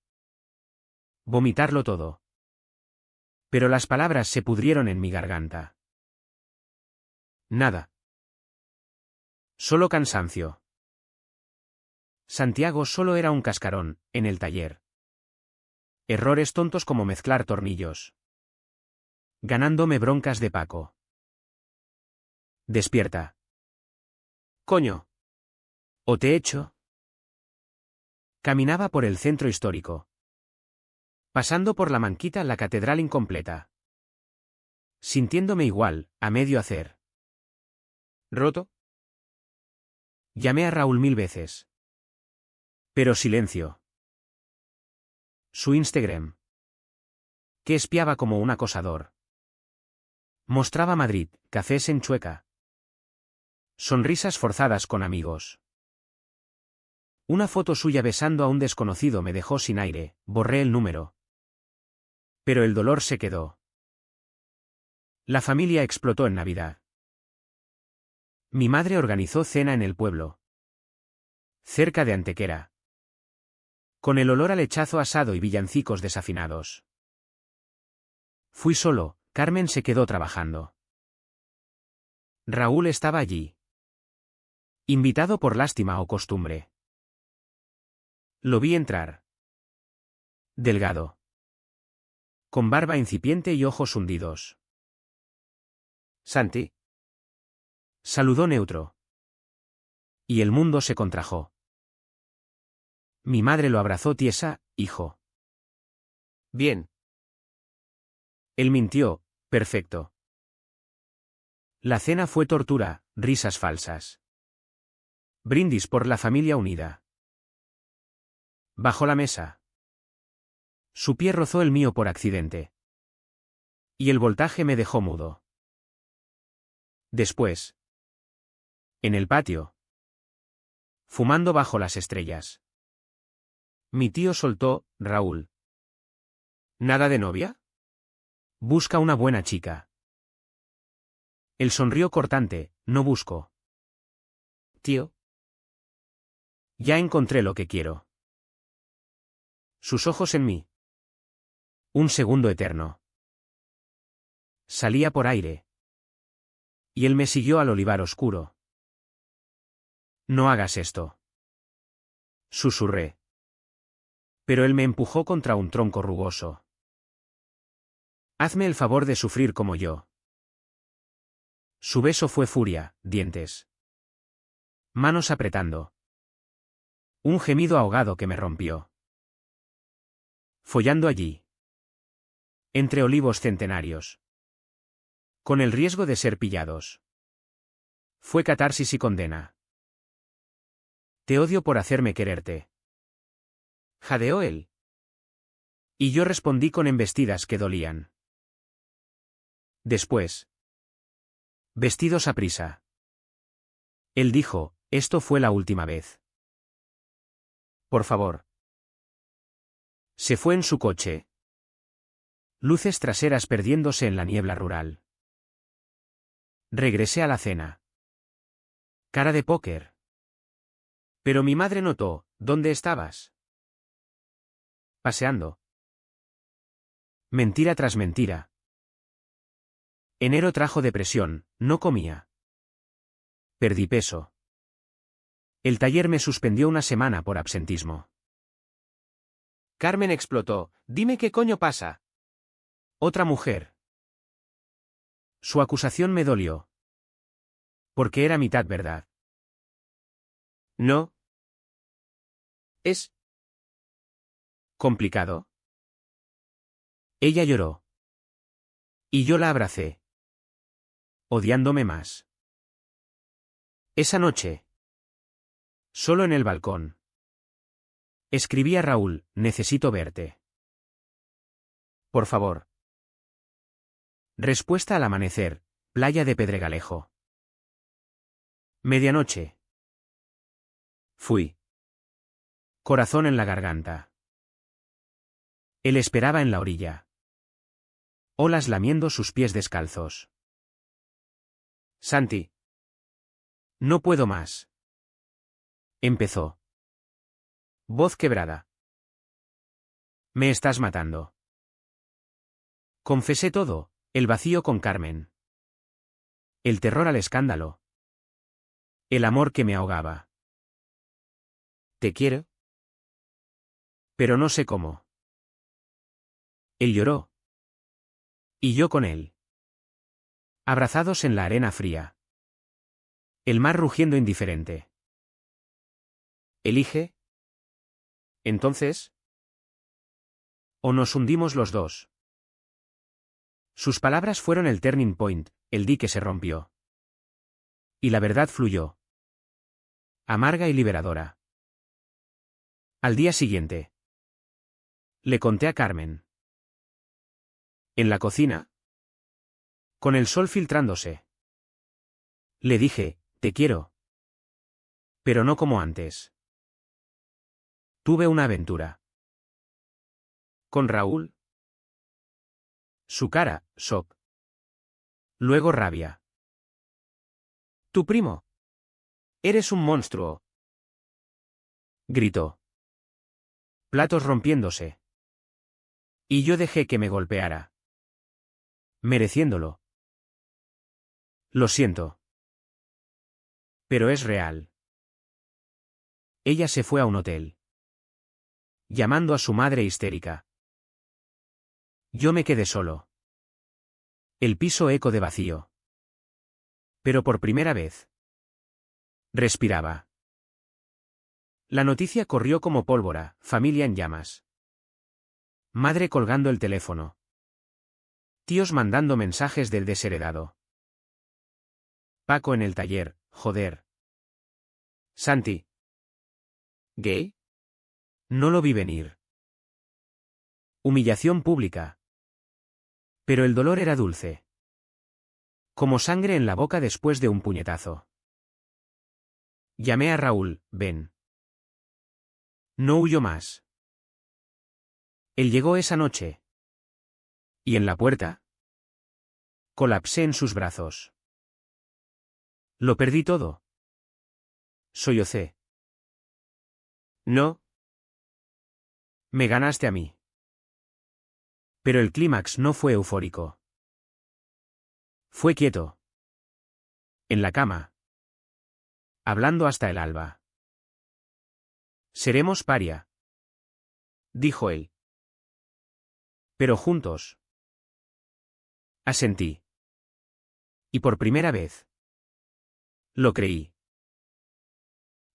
Vomitarlo todo. Pero las palabras se pudrieron en mi garganta. Nada. Solo cansancio. Santiago solo era un cascarón, en el taller. Errores tontos como mezclar tornillos. Ganándome broncas de Paco. Despierta. Coño. ¿O te echo? Caminaba por el centro histórico. Pasando por la Manquita la catedral incompleta. Sintiéndome igual, a medio hacer. ¿Roto? Llamé a Raúl 1000 veces. Pero silencio. Su Instagram. Que espiaba como un acosador. Mostraba Madrid, cafés en Chueca. Sonrisas forzadas con amigos. Una foto suya besando a un desconocido me dejó sin aire, borré el número. Pero el dolor se quedó. La familia explotó en Navidad. Mi madre organizó cena en el pueblo. Cerca de Antequera. Con el olor a lechazo asado y villancicos desafinados. Fui solo, Carmen se quedó trabajando. Raúl estaba allí. Invitado por lástima o costumbre. Lo vi entrar. Delgado. Con barba incipiente y ojos hundidos. Santi. Saludó neutro. Y el mundo se contrajo. Mi madre lo abrazó tiesa, hijo. Bien. Él mintió, perfecto. La cena fue tortura, risas falsas. Brindis por la familia unida. Bajo la mesa. Su pie rozó el mío por accidente. Y el voltaje me dejó mudo. Después. En el patio. Fumando bajo las estrellas. Mi tío soltó, Raúl. ¿Nada de novia? Busca una buena chica. Él sonrió cortante, no busco. Tío. Ya encontré lo que quiero. Sus ojos en mí. Un segundo eterno. Salía por aire. Y él me siguió al olivar oscuro. No hagas esto. Susurré. Pero él me empujó contra un tronco rugoso. Hazme el favor de sufrir como yo. Su beso fue furia, dientes. Manos apretando. Un gemido ahogado que me rompió. Follando allí. Entre olivos centenarios. Con el riesgo de ser pillados. Fue catarsis y condena. Te odio por hacerme quererte. Jadeó él. Y yo respondí con embestidas que dolían. Después. Vestidos a prisa. Él dijo, esto fue la última vez. Por favor. Se fue en su coche. Luces traseras perdiéndose en la niebla rural. Regresé a la cena. Cara de póker. Pero mi madre notó, ¿dónde estabas? Paseando. Mentira tras mentira. Enero trajo depresión, no comía. Perdí peso. El taller me suspendió una semana por absentismo. Carmen explotó. Dime qué coño pasa. Otra mujer. Su acusación me dolió. Porque era mitad verdad. No. Es complicado. Ella lloró. Y yo la abracé. Odiándome más. Esa noche. Solo en el balcón. Escribí a Raúl, necesito verte. Por favor. Respuesta al amanecer, playa de Pedregalejo. Medianoche. Fui. Corazón en la garganta. Él esperaba en la orilla. Olas lamiendo sus pies descalzos. Santi. No puedo más. Empezó. Voz quebrada. Me estás matando. Confesé todo, el vacío con Carmen. El terror al escándalo. El amor que me ahogaba. Te quiero. Pero no sé cómo. Él lloró. Y yo con él. Abrazados en la arena fría. El mar rugiendo indiferente. Elige. Entonces. O nos hundimos los dos. Sus palabras fueron el turning point, el dique se rompió. Y la verdad fluyó. Amarga y liberadora. Al día siguiente. Le conté a Carmen. En la cocina. Con el sol filtrándose. Le dije, te quiero. Pero no como antes. Tuve una aventura. ¿Con Raúl? Su cara, shock. Luego rabia. Tu primo. Eres un monstruo. Gritó. Platos rompiéndose. Y yo dejé que me golpeara. Mereciéndolo. Lo siento. Pero es real. Ella se fue a un hotel. Llamando a su madre histérica. Yo me quedé solo. El piso eco de vacío. Pero por primera vez. Respiraba. La noticia corrió como pólvora, familia en llamas. Madre colgando el teléfono. Tíos mandando mensajes del desheredado. Paco en el taller, joder. Santi. ¿Gay? No lo vi venir. Humillación pública. Pero el dolor era dulce. Como sangre en la boca después de un puñetazo. Llamé a Raúl, ven. No huyó más. Él llegó esa noche. Y en la puerta, Colapsé en sus brazos. Lo perdí todo. Sollocé. No. Me ganaste a mí. Pero el clímax no fue eufórico. Fue quieto. En la cama. Hablando hasta el alba. Seremos paria, dijo él. Pero juntos. Asentí. Y por primera vez. Lo creí.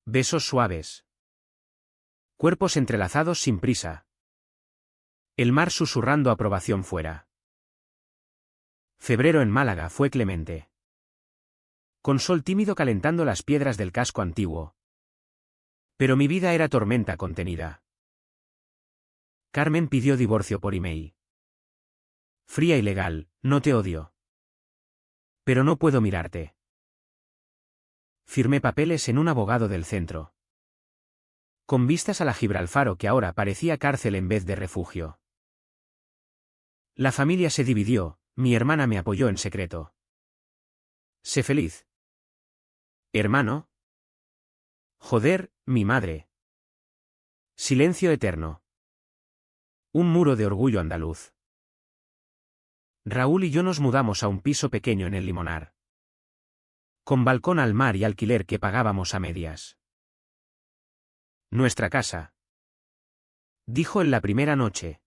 Besos suaves. Cuerpos entrelazados sin prisa. El mar susurrando aprobación fuera. Febrero en Málaga fue clemente. Con sol tímido calentando las piedras del casco antiguo. Pero mi vida era tormenta contenida. Carmen pidió divorcio por email. Fría y legal, no te odio. Pero no puedo mirarte. Firmé papeles en un abogado del centro. Con vistas a la Gibralfaro que ahora parecía cárcel en vez de refugio. La familia se dividió, mi hermana me apoyó en secreto. Sé feliz. Hermano. Joder, mi madre. Silencio eterno. Un muro de orgullo andaluz. Raúl y yo nos mudamos a un piso pequeño en el Limonar. Con balcón al mar y alquiler que pagábamos a medias. Nuestra casa. Dijo en la primera noche.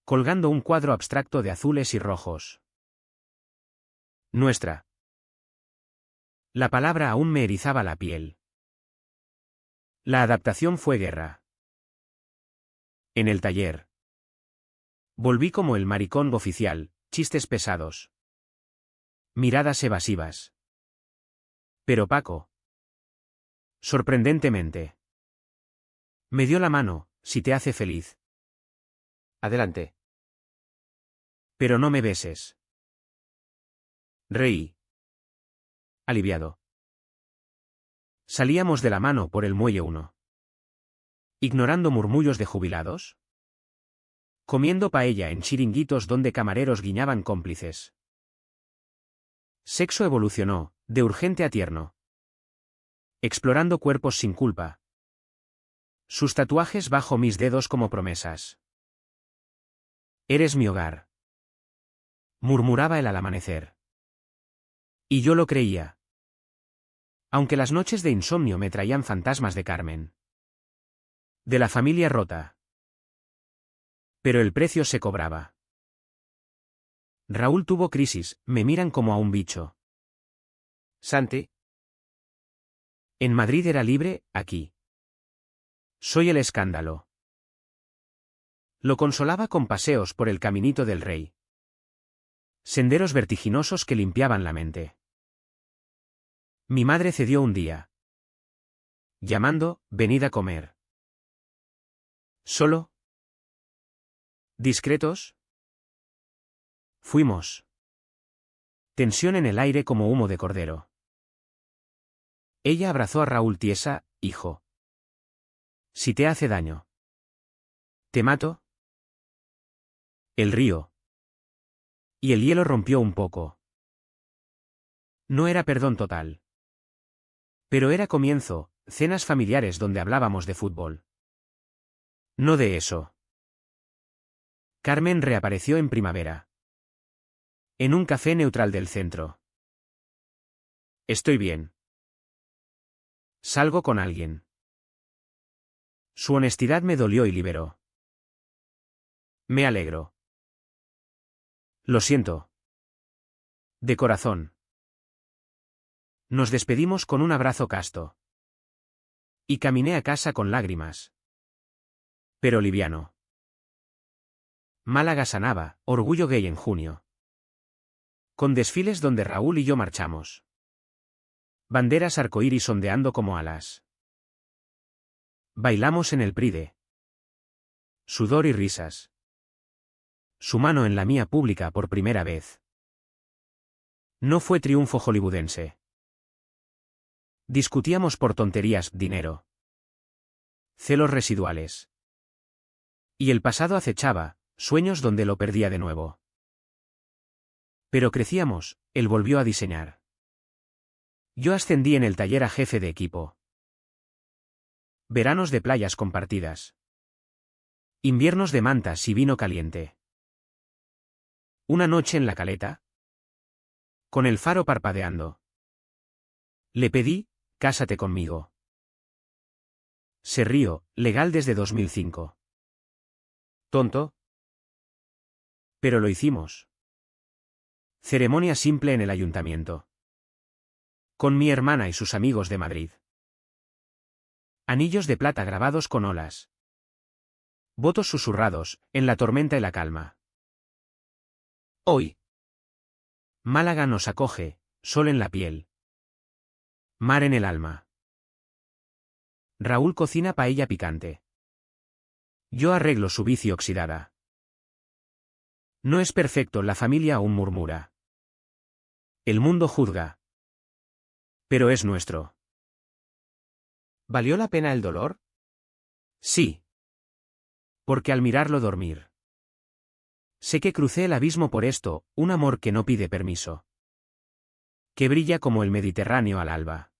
Colgando un cuadro abstracto de azules y rojos. Nuestra. La palabra aún me erizaba la piel. La adaptación fue guerra. En el taller. Volví como el maricón oficial, chistes pesados. Miradas evasivas. Pero Paco. Sorprendentemente. Me dio la mano, si te hace feliz. Adelante. Pero no me beses. Reí. Aliviado. Salíamos de la mano por el muelle 1. Ignorando murmullos de jubilados. Comiendo paella en chiringuitos donde camareros guiñaban cómplices. Sexo evolucionó, de urgente a tierno. Explorando cuerpos sin culpa. Sus tatuajes bajo mis dedos como promesas. Eres mi hogar. Murmuraba él al amanecer. Y yo lo creía. Aunque las noches de insomnio me traían fantasmas de Carmen. De la familia rota. Pero el precio se cobraba. Raúl tuvo crisis, me miran como a un bicho. Santi. En Madrid era libre, aquí. Soy el escándalo. Lo consolaba con paseos por el caminito del rey. Senderos vertiginosos que limpiaban la mente. Mi madre cedió un día. Llamando, venid a comer. ¿Solo? ¿Discretos? Fuimos. Tensión en el aire como humo de cordero. Ella abrazó a Raúl tiesa, hijo. Si te hace daño. ¿Te mato? El río. Y el hielo rompió un poco. No era perdón total. Pero era comienzo, cenas familiares donde hablábamos de fútbol. No de eso. Carmen reapareció en primavera. En un café neutral del centro. Estoy bien. Salgo con alguien. Su honestidad me dolió y liberó. Me alegro. Lo siento. De corazón. Nos despedimos con un abrazo casto. Y caminé a casa con lágrimas. Pero liviano. Málaga sanaba, orgullo gay en junio. Con desfiles donde Raúl y yo marchamos. Banderas arcoíris ondeando como alas. Bailamos en el Pride. Sudor y risas. Su mano en la mía pública por primera vez. No fue triunfo hollywoodense. Discutíamos por tonterías, dinero. Celos residuales. Y el pasado acechaba, sueños donde lo perdía de nuevo. Pero crecíamos, él volvió a diseñar. Yo ascendí en el taller a jefe de equipo. Veranos de playas compartidas. Inviernos de mantas y vino caliente. Una noche en la caleta. Con el faro parpadeando. Le pedí, cásate conmigo. Se rió, legal desde 2005. ¿Tonto? Pero lo hicimos. Ceremonia simple en el ayuntamiento. Con mi hermana y sus amigos de Madrid. Anillos de plata grabados con olas. Votos susurrados, en la tormenta y la calma. Hoy. Málaga nos acoge, sol en la piel. Mar en el alma. Raúl cocina paella picante. Yo arreglo su bici oxidada. No es perfecto, la familia aún murmura. El mundo juzga. Pero es nuestro. ¿Valió la pena el dolor? Sí. Porque al mirarlo dormir. Sé que crucé el abismo por esto, un amor que no pide permiso. Que brilla como el Mediterráneo al alba.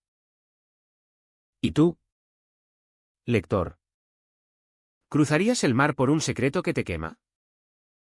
¿Y tú? Lector. ¿Cruzarías el mar por un secreto que te quema?